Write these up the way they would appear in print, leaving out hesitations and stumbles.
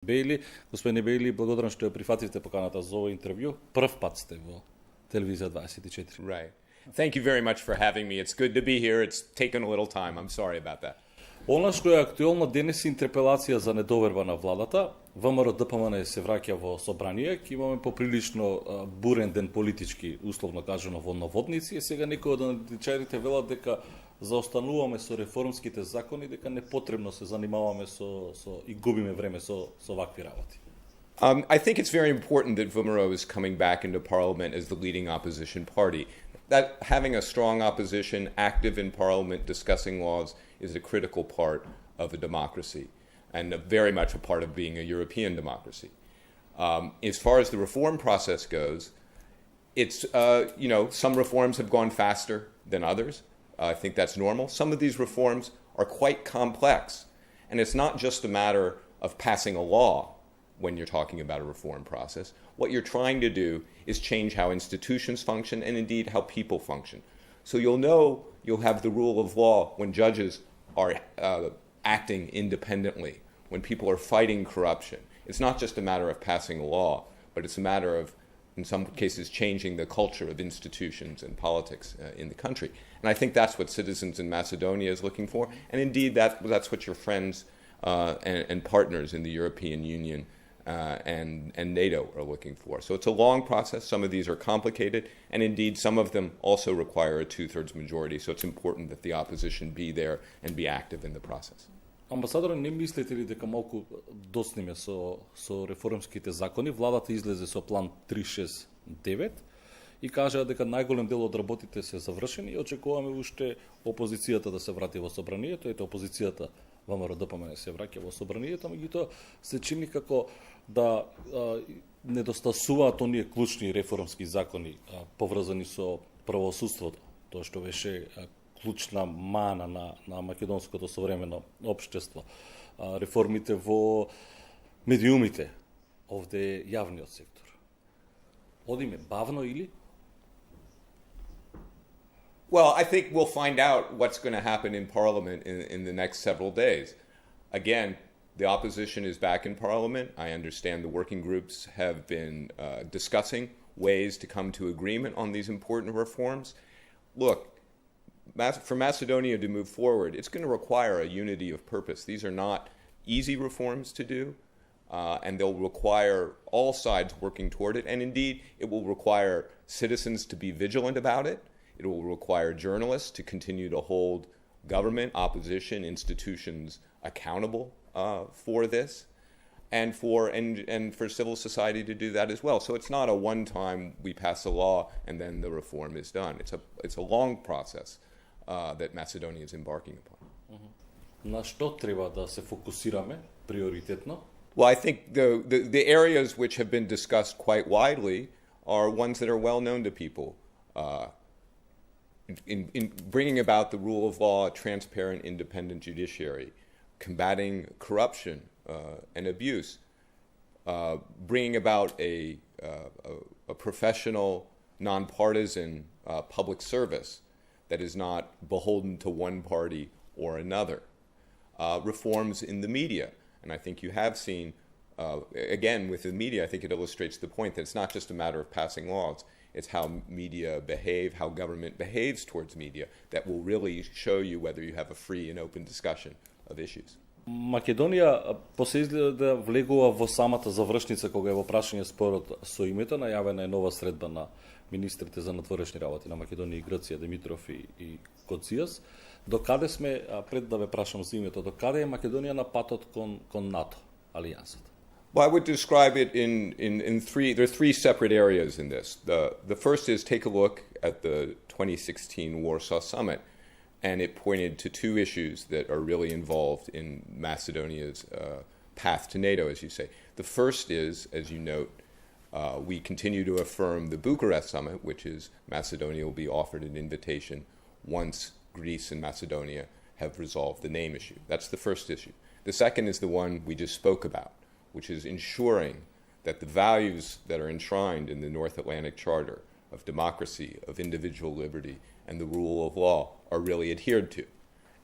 Бейли, господине Бейли, благодарам што ја прифативте поканата за ово интервју. Прв пат сте во Телевизија 24. Right. Thank you very much for having me. It's good to be here. It's taken a little time. I'm sorry about that. Она што е актуелно денес интерпелација за недоверба на владата. ВМРО ДПМН се враќа во собрание, ќе имаме поприлично бурен ден политички, условно кажано во наводници, и сега некои од аналитичарите велат дека заостануваме со реформските закони, дека непотребно се занимаваме и губиме време со вакви работи. I think it's very important that VMRO is coming back into parliament as the leading opposition party. That having a strong opposition active in parliament discussing laws is a critical part of a democracy and very much a part of being a European democracy. As far as the reform process goes, it's, some reforms have gone faster than others. I think that's normal. Some of these reforms are quite complex. And it's not just a matter of passing a law when you're talking about a reform process. What you're trying to do is change how institutions function and indeed how people function. So you'll have the rule of law when judges are acting independently, when people are fighting corruption. It's not just a matter of passing a law, but it's a matter of, in some cases, changing the culture of institutions and politics in the country. And I think that's what citizens in Macedonia is looking for. And indeed, that's what your friends and partners in the European Union and NATO are looking for. So it's a long process. Some of these are complicated, and indeed some of them also require a two-thirds majority. So it's important that the opposition be there and be active in the process. Амбасадор, не мислите ли дека малку досниме со реформските закони? Владата излезе со план 369 и кажа дека најголем дел од работите се завршени и очекуваме уште опозицијата да се врати во собранието. Ете, опозицијата ВМРО ДПМН се враќа во собранието, меѓутоа се чини како да недостасуваат оние клучни реформски закони поврзани со правосудството, тоа што беше клучна мана на македонското современо општество. Реформите во медиумите, овде јавниот сектор. Одиме бавно или? Well, I think we'll find out what's going to happen in Parliament in the next several days. Again, the opposition is back in Parliament. I understand the working groups have been discussing ways to come to agreement on these important reforms. Look, for Macedonia to move forward, it's going to require a unity of purpose. These are not easy reforms to do, and they'll require all sides working toward it. And indeed, it will require citizens to be vigilant about it. It will require journalists to continue to hold government, opposition, institutions accountable for this, and for civil society to do that as well. So it's not a one-time we pass a law and then the reform is done. It's a long process that Macedonia is embarking upon. На што треба да се фокусираме приоритетно? Well, I think the areas which have been discussed quite widely are ones that are well known to people. In bringing about the rule of law, a transparent, independent judiciary, combating corruption and abuse, bringing about a professional, nonpartisan public service that is not beholden to one party or another, reforms in the media. And I think you have seen, again, with the media, I think it illustrates the point that it's not just a matter of passing laws. It's how media behave, how government behaves towards media that will really show you whether you have a free and open discussion of issues. Македонија после изгледа да влегува во самата завршница кога е во прашање спорот со името, најавена е нова средба на министрите за надворешни работи на Македонија и Грција, Димитров и Коцијас. До каде сме, пред да ве прашам за името, до каде е Македонија на патот кон НАТО, алијансата? Well, I would describe it in three. There are three separate areas in this. The first is take a look at the 2016 Warsaw Summit, and it pointed to two issues that are really involved in Macedonia's path to NATO, as you say. The first is, as you note, we continue to affirm the Bucharest Summit, which is Macedonia will be offered an invitation once Greece and Macedonia have resolved the name issue. That's the first issue. The second is the one we just spoke about, which is ensuring that the values that are enshrined in the North Atlantic Charter of democracy, of individual liberty, and the rule of law are really adhered to.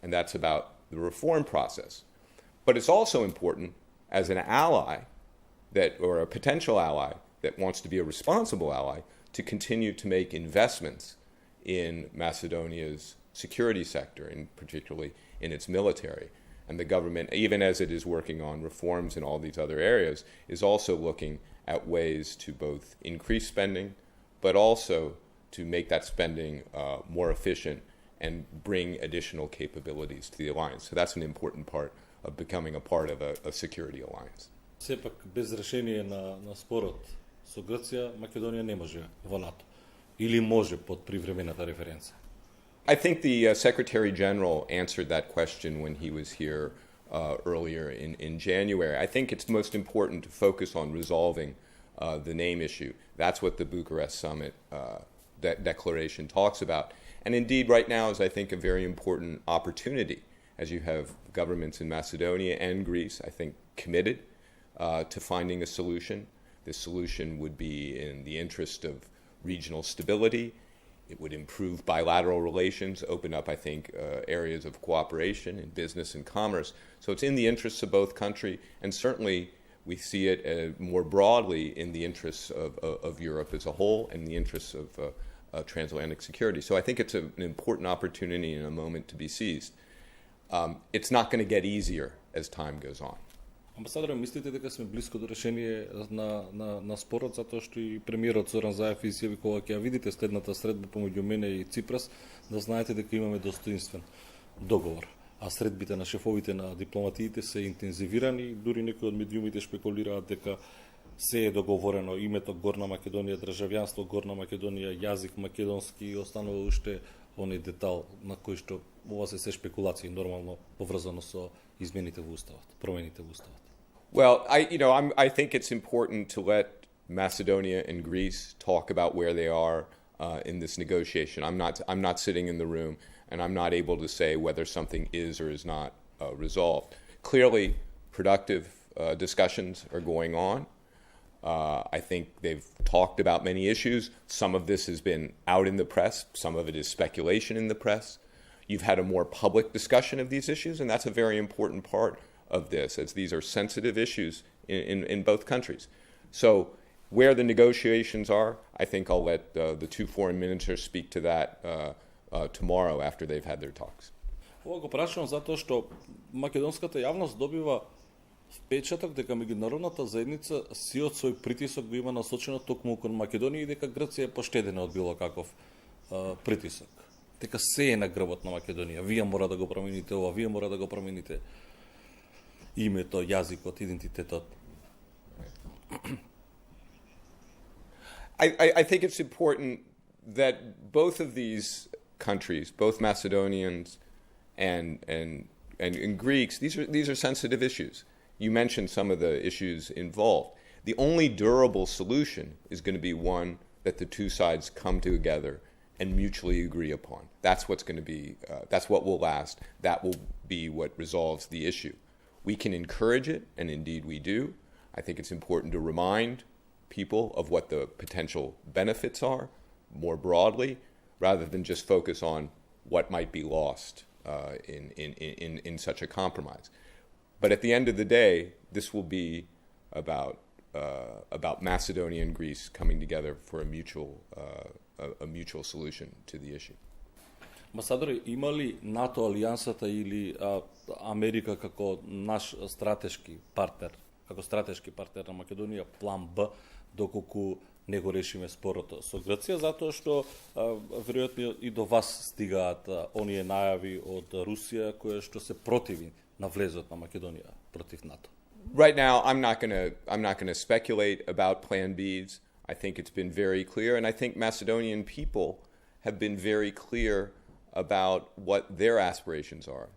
And that's about the reform process. But it's also important as an ally or a potential ally that wants to be a responsible ally to continue to make investments in Macedonia's security sector, and particularly in its military. And the government, even as it is working on reforms in all these other areas, is also looking at ways to both increase spending, but also to make that spending more efficient and bring additional capabilities to the alliance. So that's an important part of becoming a part of a security alliance. Сепак без решение на спорот со Грција, Македонија не може во НАТО. Или може под привремената референца? I think the Secretary General answered that question when he was here earlier in January. I think it's most important to focus on resolving the name issue. That's what the Bucharest Summit declaration talks about. And indeed, right now is, I think, a very important opportunity, as you have governments in Macedonia and Greece, I think, committed to finding a solution. This solution would be in the interest of regional stability. It would improve bilateral relations, open up, I think, areas of cooperation in business and commerce. So it's in the interests of both countries, and certainly we see it more broadly in the interests of Europe as a whole and the interests of transatlantic security. So I think it's an important opportunity and a moment to be seized. It's not going to get easier as time goes on. Амбасадоре, мислите дека сме близко до решение на спорот, затоа што и премиерот Зоран Заев изјави кога ќе ја видите следната средба помеѓу мене и Ципрас, да знаете дека имаме достоинствен договор. А средбите на шефовите на дипломатиите се интензивирани, дури некои од медиумите шпекулираат дека се е договорено името Горна Македонија, државјанство Горна Македонија, јазик македонски и останува уште оној детал на кој што ова се шпекулации нормално поврзано со измените во уставот, промените во уставот. Well, I think it's important to let Macedonia and Greece talk about where they are in this negotiation. I'm not sitting in the room, and I'm not able to say whether something is or is not resolved. Clearly, productive discussions are going on. I think they've talked about many issues. Some of this has been out in the press. Some of it is speculation in the press. You've had a more public discussion of these issues, and that's a very important part of this, as these are sensitive issues in both countries. So where the negotiations are, I think I'll let the two foreign ministers speak to that tomorrow after they've had their talks. Ова го прашувам затоа што македонската јавност добива впечаток дека меѓународната заедница сиот свој притисок го има насочено токму кон Македонија и дека Грција е поштедена од било каков притисок. Дека се е на грбот на Македонија. Вие мора да го промените ова, вие мора да го промените името, јазикот, идентитетот. I think it's important that both of these countries, both Macedonians and Greeks, these are sensitive issues. You mentioned some of the issues involved. The only durable solution is going to be one that the two sides come together and mutually agree upon. That's what's going to be, that's what will last. That will be what resolves the issue. We can encourage it, and indeed we do. I think it's important to remind people of what the potential benefits are more broadly, rather than just focus on what might be lost in such a compromise. But at the end of the day, this will be about Macedonia and Greece coming together for a mutual solution to the issue. Амбасадоре, има ли НАТО алијансата или Америка како наш стратешки партнер на Македонија, план Б, доколку не го решиме спорото со Грција, затоа што веројатно и до вас стигаат оние најави од Русија која што се противи на влезот на Македонија против НАТО? Right now, I'm not going to speculate about Plan Bs. I think it's been very clear, and I think Macedonian people have been very clear about what their aspirations are.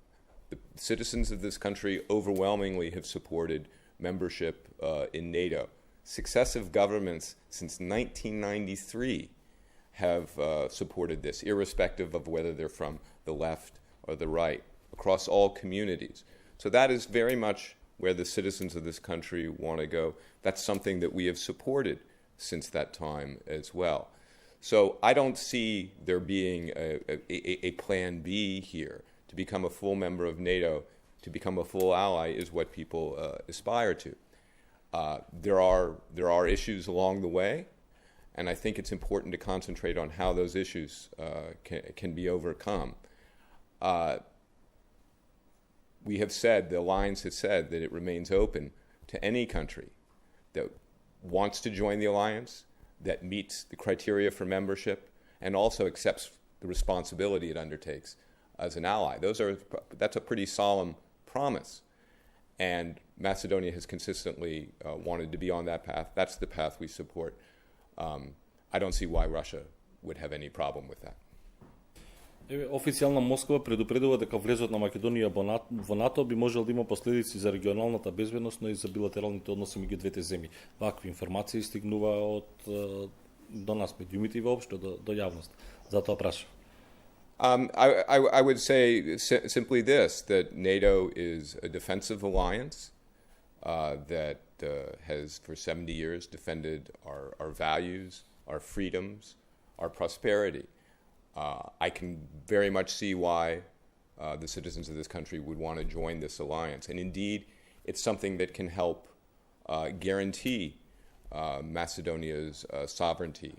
The citizens of this country overwhelmingly have supported membership in NATO. Successive governments since 1993 have supported this, irrespective of whether they're from the left or the right, across all communities. So that is very much where the citizens of this country want to go. That's something that we have supported since that time as well. So I don't see there being a plan B here. To become a full member of NATO to become a full ally is what people aspire to. There are issues along the way, and I think it's important to concentrate on how those issues can be overcome. We have said, the alliance has said, that it remains open to any country that wants to join the alliance, that meets the criteria for membership, and also accepts the responsibility it undertakes as an ally. That's a pretty solemn promise. And Macedonia has consistently wanted to be on that path. That's the path we support. I don't see why Russia would have any problem with that. Официјална Москва предупредува дека влезот на Македонија во НАТО би можел да има последици за регионалната безбедност, но и за билатералните односи меѓу двете земји. Вакви информации стигнува до нас, медиумите и воопшто до јавност. Затоа прашам. I would say simply this, that NATO is a defensive alliance that has for 70 years defended our values, our freedoms, our prosperity. I can very much see why the citizens of this country would want to join this alliance. And indeed, it's something that can help guarantee Macedonia's sovereignty.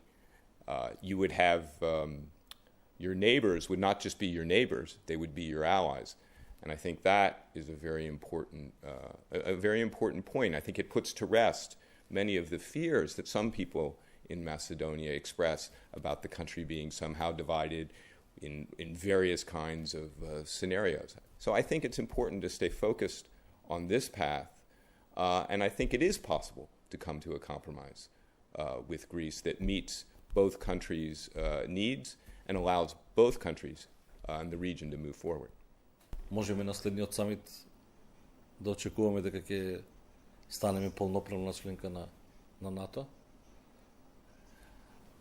You would have your neighbors would not just be your neighbors, they would be your allies. And I think that is a very important point. I think it puts to rest many of the fears that some people in Macedonia express about the country being somehow divided in various kinds of scenarios. So I think it's important to stay focused on this path, and I think it is possible to come to a compromise with Greece that meets both countries' needs and allows both countries in the region to move forward. Можеме на следниот самит да очекуваме дека ќе станеме полноправна членка на НАТО?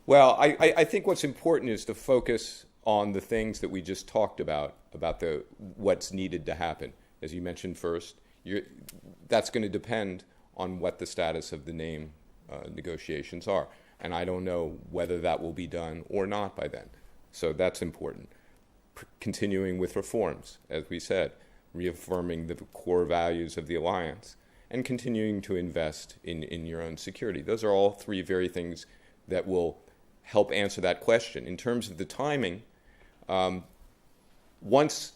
Well, I think what's important is to focus on the things that we just talked about what's needed to happen. As you mentioned first, that's going to depend on what the status of the name negotiations are. And I don't know whether that will be done or not by then. So that's important. Continuing with reforms, as we said, reaffirming the core values of the alliance, and continuing to invest in your own security. Those are all three very things that will help answer that question. In terms of the timing, once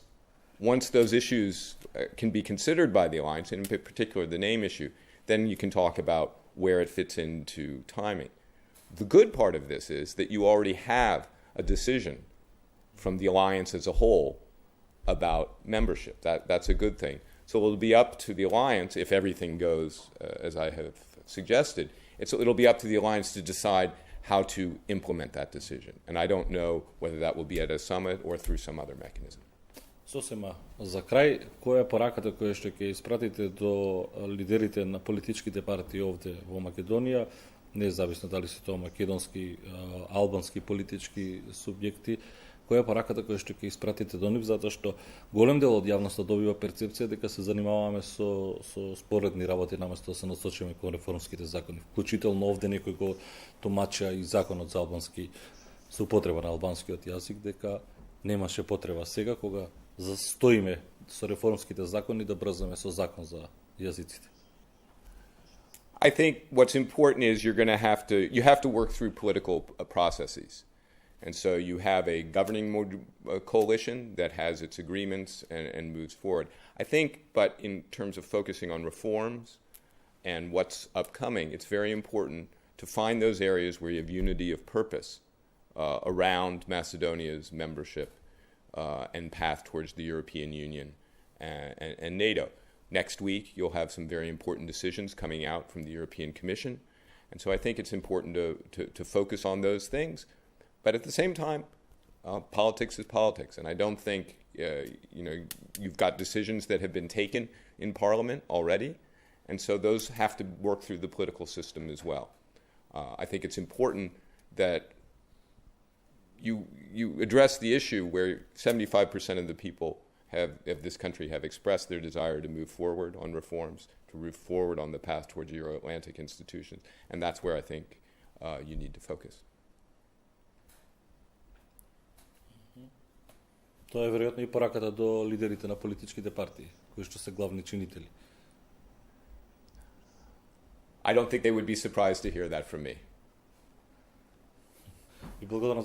those issues can be considered by the alliance, and in particular the name issue, then you can talk about where it fits into timing. The good part of this is that you already have a decision from the alliance as a whole about membership. That's a good thing. So it'll be up to the alliance, if everything goes as I have suggested, it'll be up to the alliance to decide how to implement that decision. And I don't know whether that will be at a summit or through some other mechanism. Сосема, за крај, која е пораката која што ќе испратите до лидерите на политичките партии овде во Македонија, независно дали се тоа македонски, албански политички субјекти, која е пораката која што ќе испратите до нив, затоа што голем дел од јавноста добива перцепција дека се занимаваме со споредни работи наместо да се насочиме кон реформските закони. Вклучително овде некој го тумача и законот за албански, со употреба на албанскиот јазик, дека немаше потреба сега кога застоиме со реформските закони да брзаме со закон за јазиците. I think what's important is you have to work through political processes. And so you have a governing coalition that has its agreements and moves forward. I think, but in terms of focusing on reforms and what's upcoming, it's very important to find those areas where you have unity of purpose around Macedonia's membership and path towards the European Union and NATO. Next week, you'll have some very important decisions coming out from the European Commission. And so I think it's important to focus on those things. But at the same time, politics is politics. And I don't think, you've got decisions that have been taken in Parliament already. And so those have to work through the political system as well. I think it's important that you address the issue where 75% of the people of this country have expressed their desire to move forward on reforms, to move forward on the path towards Euro-Atlantic institutions. And that's where I think you need to focus. Тоа е веројатно и пораката до лидерите на политичките партии. кои што се главни чинители. I don't think they would be surprised to hear that from me. И благодарам за